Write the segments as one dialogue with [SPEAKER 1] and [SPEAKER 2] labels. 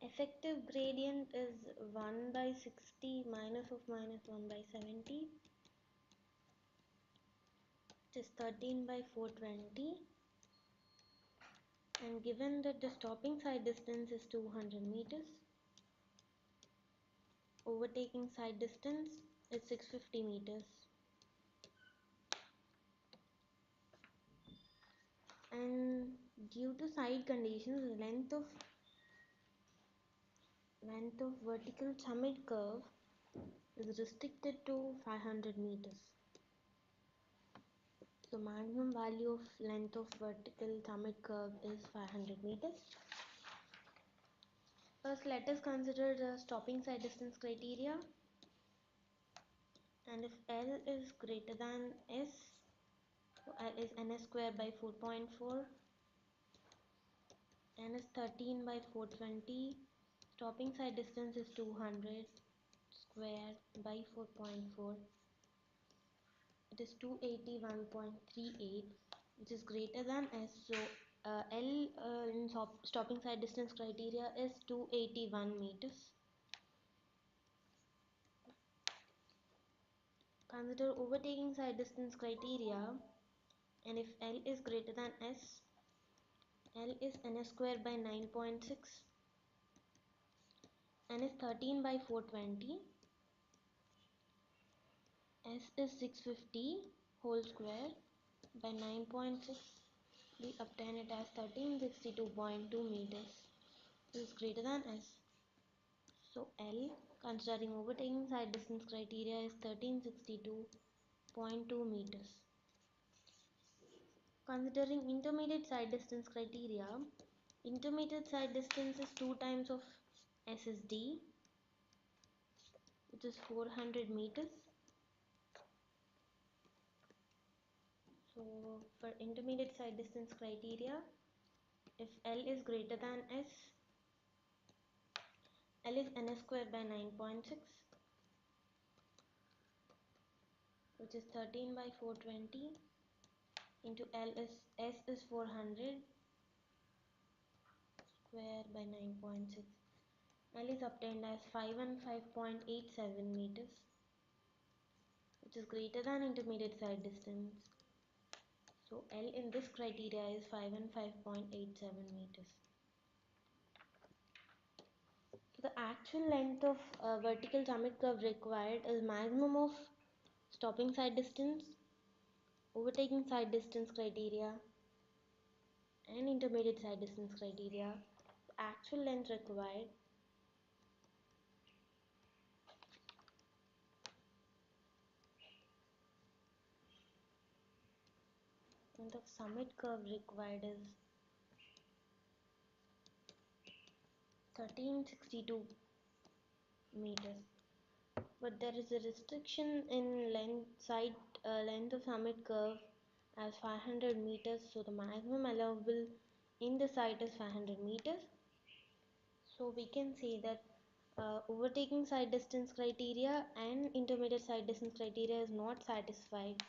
[SPEAKER 1] effective gradient is 1 by 60 minus of minus 1 by 70, which is 13 by 420, and given that the stopping side distance is 200 meters, overtaking side distance is 650 meters. And due to side conditions, length of vertical summit curve is restricted to 500 meters. So maximum value of length of vertical summit curve is 500 meters. First, let us consider the stopping side distance criteria. And if L is greater than S, so L is ns square by 4.4, n is 13 by 420, stopping side distance is 200 square by 4.4, it is 281.38, which is greater than S. So L in stopping side distance criteria is 281 meters. Consider overtaking side distance criteria, and if L is greater than S, L is ns square by 9.6, n is 13 by 420, S is 650 whole square by 9.6, we obtain it as 1362.2 meters. This is greater than S. So L, considering overtaking side distance criteria, is 1362.2 meters. Considering intermediate side distance criteria, intermediate side distance is 2 times of S is D, which is 400 meters. So for intermediate side distance criteria, if L is greater than S, L is ns square by 9.6, which is 13 by 420, into L is S is 400 square by 9.6. L is obtained as 515.87 meters, which is greater than intermediate side distance. So L in this criteria is 515.87 meters. So the actual length of vertical summit curve required is maximum of stopping side distance, overtaking side distance criteria, and intermediate side distance criteria. The actual length required length of summit curve required is 1362 meters, but there is a restriction in length of summit curve as 500 meters, so the maximum allowable in the site is 500 meters. So we can say that overtaking side distance criteria and intermediate side distance criteria is not satisfied,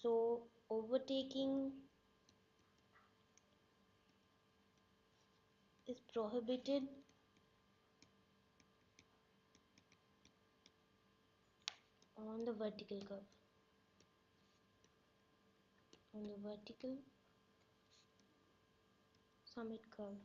[SPEAKER 1] so overtaking is prohibited on the vertical curve, on the vertical summit curve.